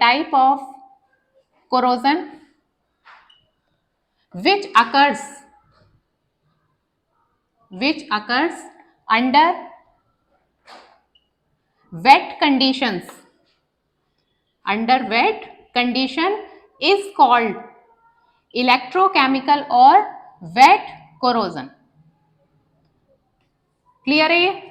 type of corrosion which occurs under wet conditions. Under wet condition is called electrochemical or wet corrosion. Clear है ये?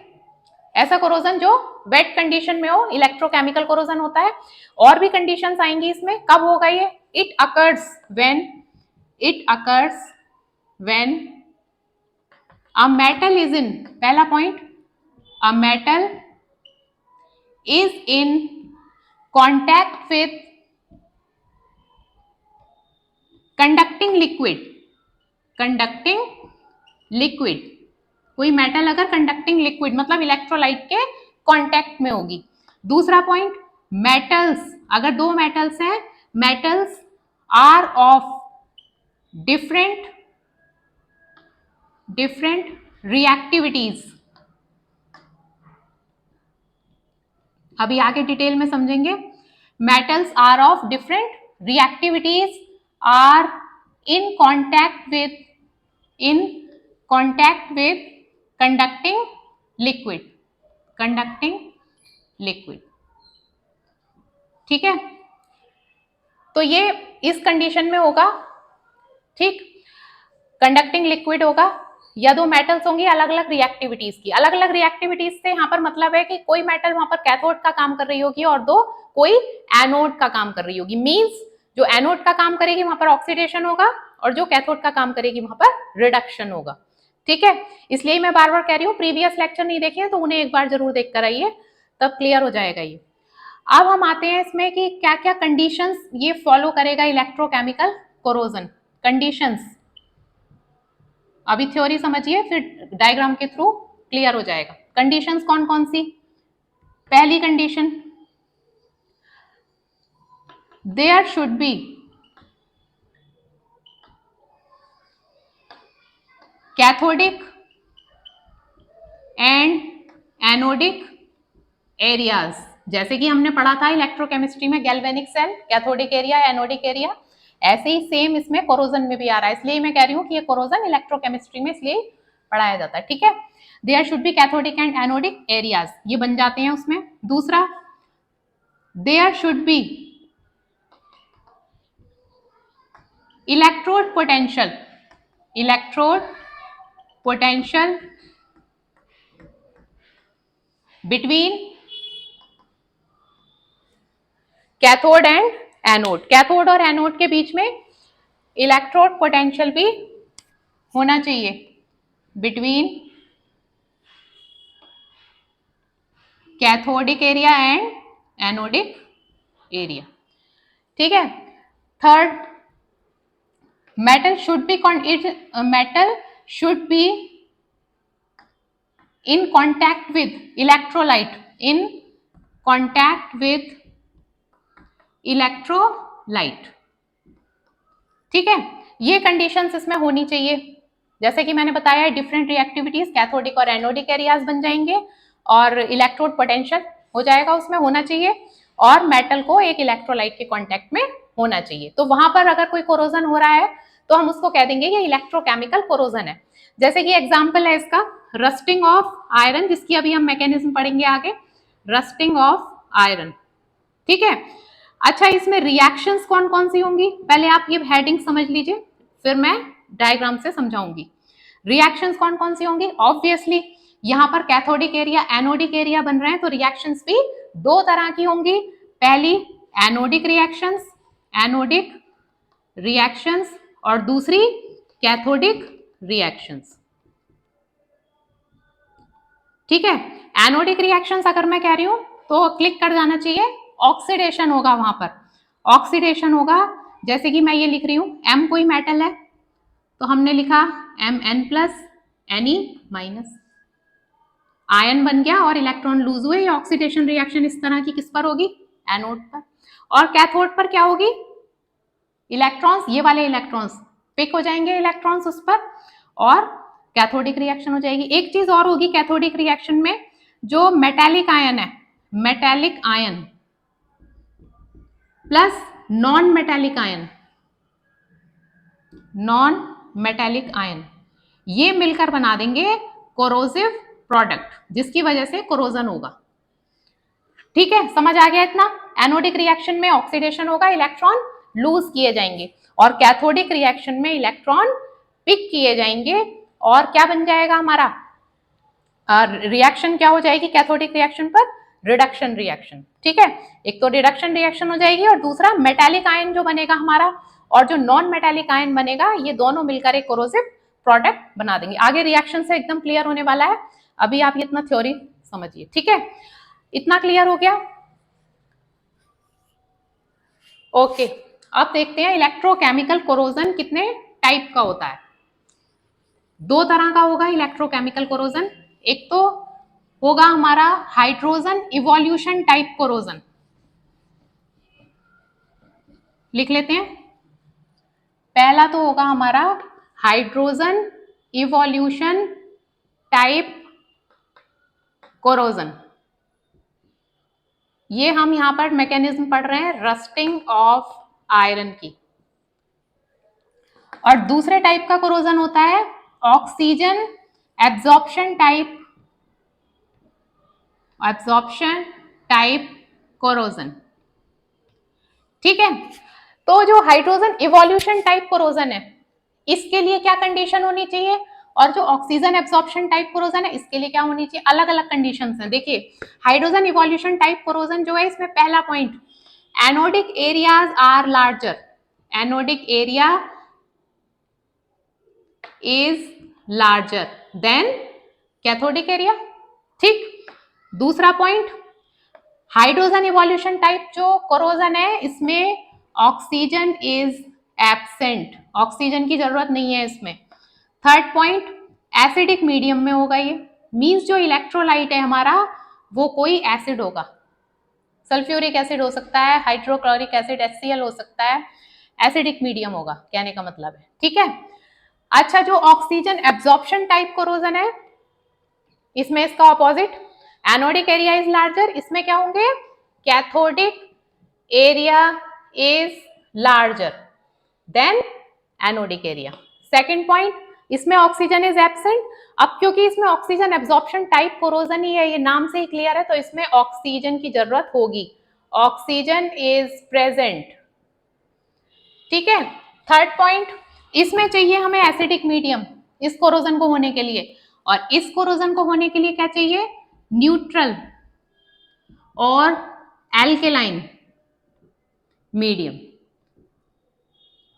ऐसा corrosion जो wait condition में हो, electrochemical corrosion होता है. और भी कंडीशंस आएंगी इसमें. कब होगा ये? It occurs when a metal is in, पहला point, a metal is in contact with conducting liquid. कोई मेटल अगर कंडक्टिंग लिक्विड मतलब इलेक्ट्रोलाइट के कांटेक्ट में होगी. दूसरा पॉइंट, मेटल्स, अगर दो मेटल्स हैं, metals are of different reactivities. अभी आगे डिटेल में समझेंगे. Metals are of different reactivities are in contact with conducting liquid. ठीक है, तो ये इस कंडीशन में होगा. ठीक, कंडक्टिंग लिक्विड होगा या दो मेटल्स होंगी अलग अलग रिएक्टिविटीज की. अलग अलग रिएक्टिविटीज से यहाँ पर मतलब है कि कोई मेटल वहां पर कैथोड का काम कर रही होगी और दो कोई एनोड का काम कर रही होगी. मींस जो एनोड का काम करेगी वहां पर ऑक्सीडेशन होगा और जो कैथोड का काम करेगी वहां पर रिडक्शन होगा. ठीक है, इसलिए मैं बार बार कह रही हूँ, प्रीवियस लेक्चर नहीं देखे तो उन्हें एक बार जरूर देख कर आइए, तब क्लियर हो जाएगा ये. अब हम आते हैं इसमें कि क्या क्या कंडीशंस ये फॉलो करेगा इलेक्ट्रोकेमिकल कोरोजन. कंडीशंस, अभी थ्योरी समझिए फिर डायग्राम के थ्रू क्लियर हो जाएगा. कंडीशंस कौन कौन सी? पहली condition, there should be cathodic and anodic areas. जैसे कि हमने पढ़ा था इलेक्ट्रोकेमिस्ट्री में galvanic cell, cathodic area, anodic area, ऐसे ही सेम इसमें कोरोजन में भी आ रहा है. इसलिए मैं कह रही हूँ कि ये कोरोजन इलेक्ट्रोकेमिस्ट्री में इसलिए पढ़ाया जाता है. ठीक है, there should be cathodic and anodic areas, ये बन जाते हैं उसमें. दूसरा, there should be electrode potential between cathode and anode. Cathode और एनोड के बीच में इलेक्ट्रोड पोटेंशियल भी होना चाहिए, between cathodic area and anodic area. ठीक है. Third, metal should be in contact with electrolyte, ठीक है, ये कंडीशंस इसमें होनी चाहिए. जैसे कि मैंने बताया, डिफरेंट रिएक्टिविटीज कैथोडिक और एनोडिक एरियाज बन जाएंगे और इलेक्ट्रोड पोटेंशियल हो जाएगा, उसमें होना चाहिए, और मेटल को एक इलेक्ट्रोलाइट के कांटेक्ट में होना चाहिए. तो वहां पर अगर कोई कोरोजन हो रहा है तो हम उसको कह देंगे ये इलेक्ट्रोकेमिकल कोरोजन है. जैसे कि एग्जांपल है इसका रस्टिंग ऑफ आयरन, जिसकी अभी हम मैकेनिज्म पढ़ेंगे आगे. Rusting of iron. ठीक है. अच्छा, इसमें रिएक्शंस कौन कौन सी होंगी, पहले आप ये हेडिंग समझ लीजिए, फिर मैं डायग्राम से समझाऊंगी. रिएक्शंस कौन कौन सी होंगी? ऑब्वियसली यहाँ पर कैथोडिक एरिया, एनोडिक एरिया बन रहे हैं, तो रिएक्शंस भी दो तरह की होंगी. पहली एनोडिक रिएक्शंस और दूसरी कैथोडिक रिएक्शंस. ठीक है. एनोडिक रिएक्शंस अगर मैं कह रही हूं तो क्लिक कर जाना चाहिए, ऑक्सीडेशन होगा वहां पर. ऑक्सीडेशन होगा, जैसे कि मैं ये लिख रही हूं, एम कोई मेटल है तो हमने लिखा Mn प्लस Ne-, आयन बन गया और इलेक्ट्रॉन लूज हुए. ये ऑक्सीडेशन रिएक्शन इस तरह की किस पर होगी? एनोड पर. और कैथोड पर क्या होगी? इलेक्ट्रॉन्स, ये वाले इलेक्ट्रॉन्स पिक हो जाएंगे, इलेक्ट्रॉन्स उस पर, और कैथोडिक रिएक्शन हो जाएगी. एक चीज और होगी कैथोडिक रिएक्शन में, जो मेटालिक आयन है, metallic ion plus non metallic ion, non metallic ion, ये मिलकर बना देंगे कोरोसिव प्रोडक्ट, जिसकी वजह से कोरोजन होगा। ठीक है, समझ आ गया इतना? एनोडिक रिएक्शन में ऑक्सीडेशन होगा, इलेक्ट्रॉन लूज किए जाएंगे, और कैथोडिक रिएक्शन में इलेक्ट्रॉन पिक किए जाएंगे, और क्या बन जाएगा हमारा रिएक्शन, क्या हो जाएगी कैथोडिक रिएक्शन पर? Reduction reaction. ठीक है, एक तो रिडक्शन रिएक्शन हो जाएगी, और दूसरा मेटेलिक आयन जो बनेगा हमारा, और जो नॉन मेटेलिक आयन बनेगा, ये दोनों मिलकर एक कोरोसिव प्रोडक्ट बना देंगे। आगे रिएक्शन से एकदम क्लियर होने वाला है, अभी आप ये इतना थ्योरी समझिए। ठीक है, इतना क्लियर हो गया? ओके, अब देखते हैं इलेक्ट्रोकेमिकल कोरोजन कितने टाइप का होता है। दो तरह का होगा इलेक्ट्रोकेमिकल कोरोजन। एक तो होगा हमारा हाइड्रोजन इवोल्यूशन टाइप कोरोजन, लिख लेते हैं। पहला तो होगा हमारा हाइड्रोजन इवोल्यूशन टाइप कोरोजन। ये हम यहां पर मैकेनिज्म पढ़ रहे हैं रस्टिंग ऑफ आयरन की। और दूसरे टाइप का कोरोजन होता है ऑक्सीजन एब्जॉर्प्शन टाइप कोरोजन। ठीक है, तो जो हाइड्रोजन इवोल्यूशन टाइप कोरोजन है, इसके लिए क्या कंडीशन होनी चाहिए, और जो ऑक्सीजन एब्जॉर्प्शन टाइप कोरोजन है, इसके लिए क्या होनी चाहिए? अलग अलग कंडीशंस हैं। देखिए, हाइड्रोजन इवोल्यूशन टाइप कोरोजन जो है, इसमें पहला point, anodic areas are larger, anodic area is larger than cathodic area. ठीक, दूसरा पॉइंट, हाइड्रोजन इवोल्यूशन टाइप जो कोरोजन है, इसमें ऑक्सीजन इज एब्सेंट, ऑक्सीजन की जरूरत नहीं है इसमें। थर्ड पॉइंट, एसिडिक मीडियम में होगा ये, मींस जो इलेक्ट्रोलाइट है हमारा, वो कोई एसिड होगा, सल्फ्यूरिक एसिड हो सकता है, हाइड्रोक्लोरिक एसिड HCl हो सकता है, एसिडिक मीडियम होगा, कहने का मतलब है। ठीक है, अच्छा, जो ऑक्सीजन एब्जॉर्प्शन टाइप कोरोजन है, इसमें इसका opposite, anodic area is larger, इसमें क्या होंगे? Cathodic area is larger then anodic area. Second point, इसमें ऑक्सीजन इज एब्सेंट। अब क्योंकि इसमें ऑक्सीजन एब्जॉर्प्शन टाइप कोरोजन ही है, ये नाम से ही क्लियर है, तो इसमें ऑक्सीजन की जरूरत होगी, ऑक्सीजन इज प्रेजेंट। ठीक है, थर्ड पॉइंट, इसमें चाहिए हमें एसिडिक मीडियम इस कोरोजन को होने के लिए, और इस कोरोजन को होने के लिए क्या चाहिए? न्यूट्रल और एल्केलाइन मीडियम,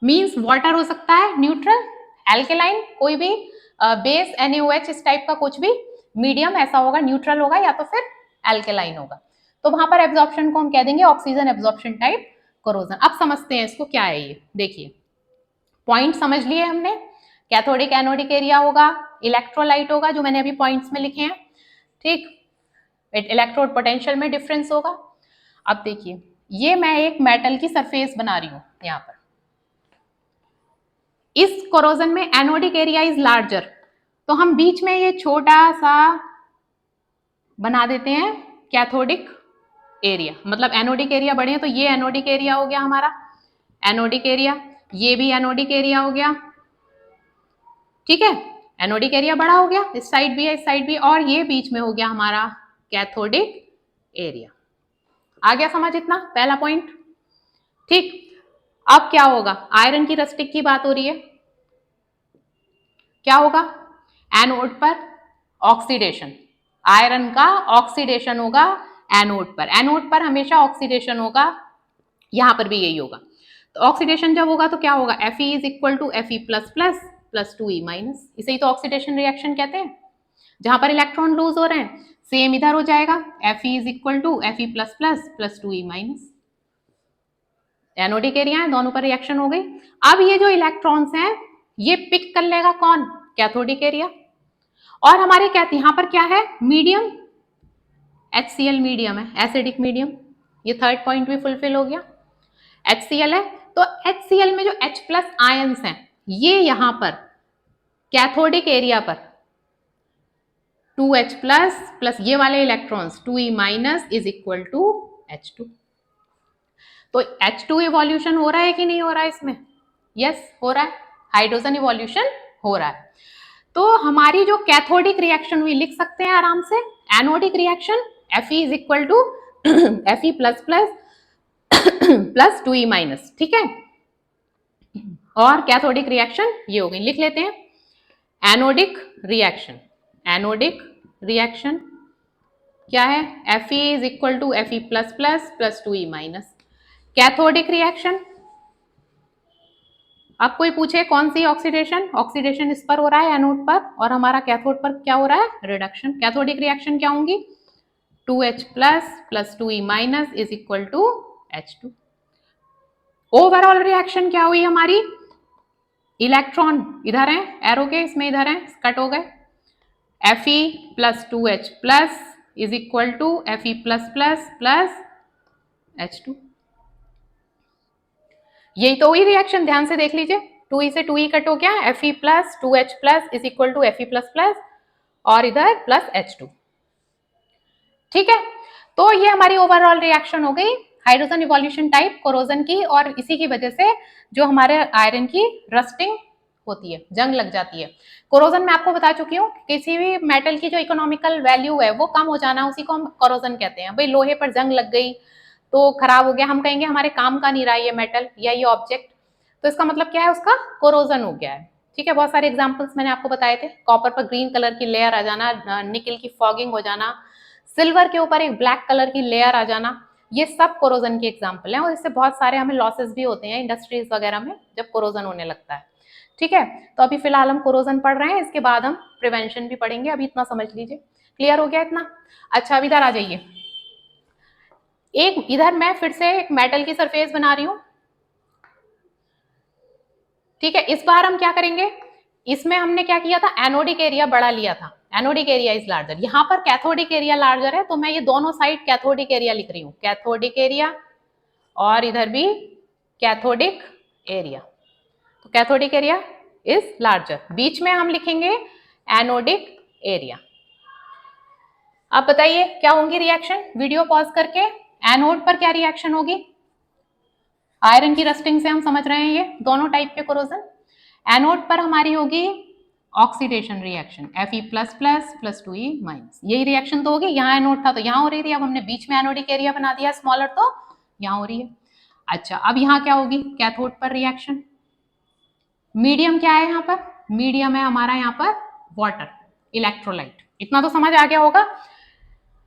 मींस वाटर हो सकता है न्यूट्रल, एल्केलाइन कोई भी बेस NaOH इस टाइप का कुछ भी मीडियम ऐसा होगा, न्यूट्रल होगा या तो फिर एल्केलाइन होगा। तो वहां पर एब्जॉर्प्शन को हम कह देंगे ऑक्सीजन एब्जॉर्प्शन टाइप कोरोजन। अब समझते हैं इसको क्या है ये। देखिए, पॉइंट समझ लिए हमने, कैथोडिक एनोडिक एरिया होगा, इलेक्ट्रोलाइट होगा जो मैंने अभी पॉइंट्स में लिखे हैं। ठीक, इलेक्ट्रोड पोटेंशियल में डिफरेंस होगा। अब देखिए, ये मैं एक मेटल की सरफेस बना रही हूं यहां पर, इस कोरोजन में एनोडिक एरिया इज लार्जर, तो हम बीच में ये छोटा सा बना देते हैं कैथोडिक एरिया, मतलब एनोडिक एरिया बढ़े तो ये एनोडिक एरिया हो गया हमारा, एनोडिक एरिया, ये भी एनोडिक एरिया हो गया। ठीक है, एनोडिक एरिया बड़ा हो गया, इस साइड भी है इस साइड भी, और ये बीच में हो गया हमारा कैथोडिक एरिया। आ गया समझ इतना? पहला पॉइंट। ठीक, अब क्या होगा? आयरन की रस्टिक की बात हो रही है, क्या होगा? एनोड पर ऑक्सीडेशन, आयरन का ऑक्सीडेशन होगा एनोड पर, एनोड पर हमेशा ऑक्सीडेशन होगा, यहां पर भी यही होगा। तो ऑक्सीडेशन जब होगा तो क्या होगा? Fe is equal to Fe plus plus plus 2E minus, इसे ही तो ऑक्सीडेशन रिएक्शन कहते हैं। जहां पर इलेक्ट्रॉन लूज हो रहे हैं, सेम इधर हो जाएगा, Fe is equal to Fe plus plus plus 2E minus. Anodic area है, दोनों पर रिएक्शन हो गई। अब ये जो इलेक्ट्रॉन्स हैं, ये पिक कर लेगा कौन? Cathodic area. और हमारे क्या यहाँ पर क्या है? मीडियम HCl मीडियम है, एसिडिक मीडियम। ये थर्ड पॉइंट भी फुलफिल हो गया, HCl है। तो HCl में जो H प्लस आयंस हैं, ये यहां पर कैथोडिक एरिया पर 2H प्लस प्लस ये वाले electrons 2E minus is equal to H2। तो H2 इवोल्यूशन हो रहा है कि नहीं हो रहा है इसमें? यस हो रहा है, हाइड्रोजन इवोल्यूशन हो रहा है। तो हमारी जो कैथोडिक रिएक्शन हुई लिख सकते हैं आराम से, anodic reaction Fe is equal to Fe plus plus plus 2E minus, ठीक है। और कैथोडिक रिएक्शन ये हो गई, लिख लेते हैं एनोडिक रिएक्शन। एनोडिक रिएक्शन क्या है? Fe is equal to Fe plus plus plus 2E minus. Cathodic reaction, अब कोई पूछे कौन सी ऑक्सीडेशन, ऑक्सीडेशन इस पर हो रहा है एनोड पर, और हमारा कैथोड पर क्या हो रहा है? रिडक्शन। कैथोडिक रिएक्शन क्या होंगी? 2H plus plus 2E minus is equal to H2। Overall reaction क्या हुई हमारी? इलेक्ट्रॉन इधर है एरो के, इसमें इधर है, कट हो गए। Fe plus 2H plus is equal to Fe plus plus plus H2। यही तो हुई रिएक्शन, ध्यान से देख लीजिए। 2E से 2E कट हो गया, Fe plus 2H plus is equal to Fe plus plus और इधर प्लस H2, ठीक है। तो ये हमारी ओवरऑल रिएक्शन हो गई हाइड्रोजन इवोल्यूशन टाइप कोरोजन की, और इसी की वजह से जो हमारे आयरन की रस्टिंग होती है, जंग लग जाती है। कोरोजन मैं आपको बता चुकी हूँ, किसी भी मेटल की जो इकोनॉमिकल वैल्यू है वो कम हो जाना, उसी को हम कोरोजन कहते हैं। भाई लोहे पर जंग लग गई तो खराब हो गया, हम कहेंगे हमारे काम का नहीं रहा ये मेटल या ये ऑब्जेक्ट, तो इसका मतलब क्या है? उसका कोरोजन हो गया है, ठीक है। बहुत सारे एग्जांपल्स मैंने आपको बताए थे, कॉपर पर ग्रीन कलर की लेयर आ जाना, निकल की फॉगिंग हो जाना, सिल्वर के ऊपर एक ब्लैक कलर की लेयर आ जाना, ये सब कोरोजन के एग्जाम्पल हैं। और इससे बहुत सारे हमें लॉसेस भी होते हैं इंडस्ट्रीज वगैरह में जब कोरोजन होने लगता है, ठीक है। तो अभी फिलहाल हम कोरोजन पढ़ रहे हैं, इसके बाद हम प्रिवेंशन भी पढ़ेंगे, अभी इतना समझ लीजिए। क्लियर हो गया इतना? अच्छा अब इधर आ जाइए। एक इधर मैं फिर से एक मेटल की सरफेस बना रही हूं, ठीक है। इस बार हम क्या करेंगे, इसमें हमने क्या किया था? एनोडिक एरिया बड़ा लिया था, एनोडिक एरिया इज लार्जर। यहाँ पर कैथोडिक एरिया लार्जर है, तो मैं ये दोनों साइड कैथोडिक एरिया लिख रही हूँ, कैथोडिक एरिया और इधर भी कैथोडिक एरिया। तो कैथोडिक एरिया इज लार्जर, बीच में हम लिखेंगे एनोडिक एरिया। अब बताइए क्या होंगी रिएक्शन, वीडियो पॉज करके। एनोड पर क्या रिएक्शन होगी? आयरन की रस्टिंग से हम समझ रहे हैं ये दोनों टाइप के कोरोजन। एनोड पर हमारी होगी oxidation reaction, Fe plus plus plus 2E minus, यही रिएक्शन तो होगी। यहाँ एनोड था तो यहाँ हो रही थी, अब हमने बीच में एनोडिक एरिया बना दिया स्मॉलर, तो यहाँ हो रही है। अच्छा अब यहाँ क्या होगी? कैथोड पर रिएक्शन। मीडियम क्या है यहाँ पर? मीडियम है हमारा यहाँ पर वाटर, इलेक्ट्रोलाइट, इतना तो समझ आ गया होगा।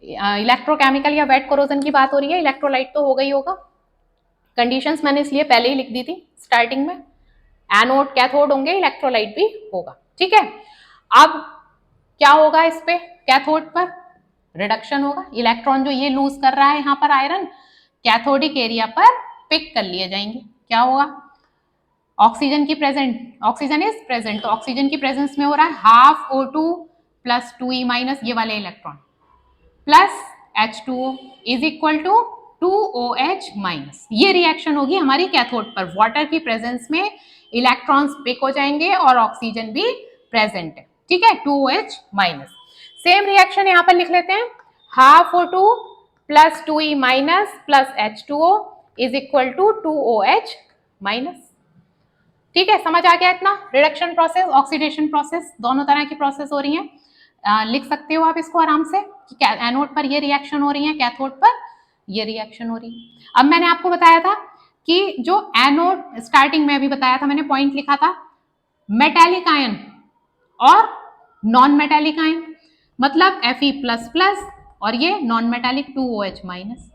इलेक्ट्रोकेमिकल या वेट कोरोजन की बात हो रही है, इलेक्ट्रोलाइट तो हो गई होगा। कंडीशंस मैंने इसलिए पहले ही लिख दी थी स्टार्टिंग में, एनोड कैथोड होंगे, इलेक्ट्रोलाइट भी होगा, ठीक है। अब क्या होगा इस पे? कैथोड पर रिडक्शन होगा, इलेक्ट्रॉन जो ये लूज कर रहा है यहाँ पर आयरन, कैथोडिक एरिया पर पिक कर लिए जाएंगे। क्या होगा? ऑक्सीजन की प्रेजेंट, ऑक्सीजन इज प्रेजेंट, तो ऑक्सीजन की प्रेजेंस में हो रहा है half O2 plus 2E minus, ये वाले electron plus H2O is equal to 2OH minus. ये रिएक्शन होगी हमारी कैथोड पर, वाटर की प्रेजेंस में इलेक्ट्रॉन्स पिक हो जाएंगे और ऑक्सीजन भी प्रेजेंट है, ठीक है, 2OH माइनस। सेम रिएक्शन यहां पर लिख लेते हैं, half O2 plus 2E minus plus H2O is equal to 2OH minus, ठीक है। समझ आ गया इतना? रिडक्शन प्रोसेस, ऑक्सीडेशन प्रोसेस, दोनों तरह की प्रोसेस हो रही है। लिख सकते हो आप इसको आराम से कि एनोड पर ये रिएक्शन हो रही है, कैथोड पर ये रिएक्शन हो रही है। अब मैंने आपको बताया था कि जो एनोड, स्टार्टिंग में भी बताया था मैंने, पॉइंट लिखा था मेटेलिक आयन और नॉन मेटेलिक आयन, मतलब Fe प्लस प्लस और ये non metallic 2OH minus.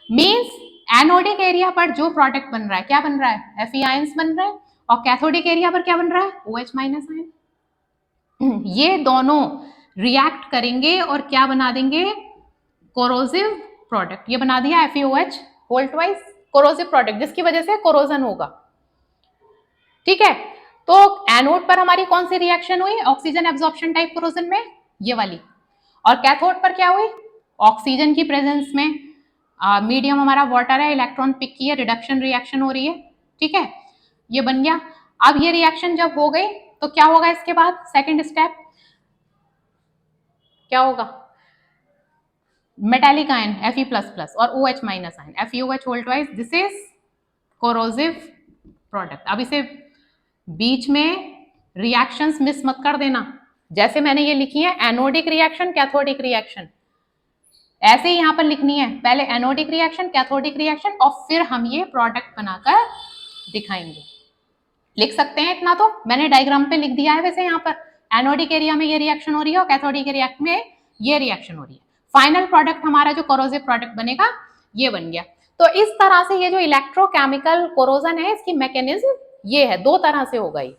Means anodic area पर जो प्रोडक्ट बन रहा है, क्या बन रहा है? Fe आयंस बन रहा है, और कैथोडिक एरिया पर क्या बन रहा है? OH minus ion. ये दोनों रिएक्ट करेंगे और क्या बना देंगे? Corrosive product. ये बना दिया FeOH whole twice, corrosive product, जिसकी वजह से कोरोजन होगा, ठीक है। तो एनोड पर हमारी कौन सी रिएक्शन हुई? ऑक्सीजन एब्जॉर्प्शन टाइप कोरोजन में, ये वाली। और कैथोड पर क्या हुई? ऑक्सीजन की प्रेजेंस में मीडियम हमारा वाटर है, इलेक्ट्रॉन पिक किए, रिडक्शन रिएक्शन हो रही है, ठीक है, ये बन गया। अब ये रिएक्शन जब हो गई तो क्या होगा इसके बाद? सेकंड स्टेप क्या होगा? मेटालिक आयन Fe++ और OH- ion FeOH whole twice, this is corrosive product. अब इसे बीच में रिएक्शंस मिस मत कर देना, जैसे मैंने ये लिखी है एनोडिक रिएक्शन, कैथोडिक रिएक्शन, ऐसे ही यहाँ पर लिखनी है, पहले एनोडिक रिएक्शन, कैथोडिक रिएक्शन, और फिर हम ये प्रोडक्ट बनाकर दिखाएंगे। लिख सकते हैं इतना, तो मैंने डायग्राम पे लिख दिया है वैसे यहाँ पर, एनोडिक एरिया में ये रिएक्शन हो रही है और कैथोडिक एरिया में ये रिएक्शन हो रही है। फाइनल प्रोडक्ट हमारा जो कोरोसिव प्रोडक्ट बनेगा ये बन गया। तो इस तरह से ये जो इलेक्ट्रोकेमिकल कोरोजन है इसकी मैकेनिज्म ये है, दो तरह से होगा ये।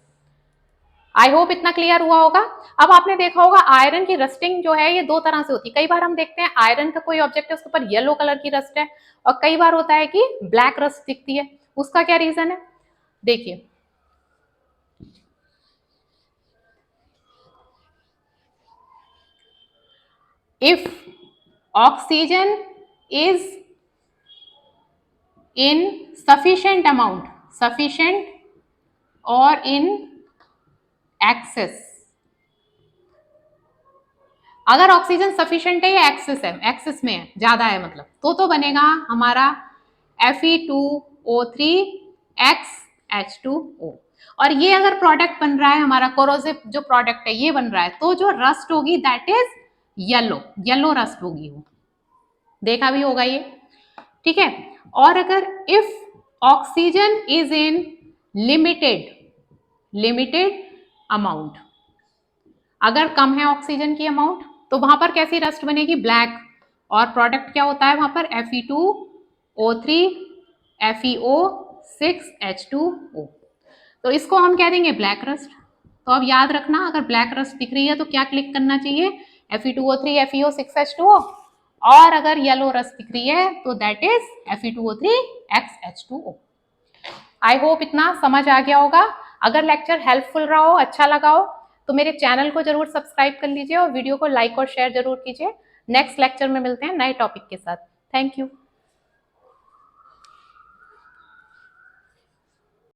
आई होप इतना क्लियर हुआ होगा। अब आपने देखा होगा आयरन की रस्टिंग जो है ये दो तरह से होती है। कई बार हम देखते हैं आयरन का कोई ऑब्जेक्ट है उसके ऊपर येलो कलर की रस्ट है, और कई बार होता है कि ब्लैक रस्ट दिखती है। उसका क्या रीजन है, देखिए if oxygen is in sufficient or in excess, अगर ऑक्सीजन सफिशिएंट है या एक्सेस में है, ज्यादा है मतलब, तो बनेगा हमारा Fe2O3XH2O। और ये अगर प्रोडक्ट बन रहा है हमारा कोरोसिव जो प्रोडक्ट है ये बन रहा है, तो जो रस्ट होगी दैट इज येलो रस्ट होगी वो, देखा भी होगा ये, ठीक है। और अगर if oxygen is in limited amount, अगर कम है ऑक्सीजन की अमाउंट तो वहां पर कैसी रस्ट बनेगी, ब्लैक, और प्रोडक्ट क्या होता है वहां पर Fe2O3 FeO6H2O, तो इसको हम कह देंगे ब्लैक रस्ट। तो अब याद रखना, अगर ब्लैक रस्ट दिख रही है तो क्या क्लिक करना चाहिए, Fe2O3 FeO6H2O, और अगर येलो रस्ट दिख रही है तो that is Fe2O3XH2O। I hope इतना समझ आ गया होगा। अगर लेक्चर हेल्पफुल रहा हो, अच्छा लगा हो, तो मेरे चैनल को जरूर सब्सक्राइब कर लीजिए और वीडियो को लाइक और शेयर जरूर कीजिए। नेक्स्ट लेक्चर में मिलते हैं नए टॉपिक के साथ। Thank you.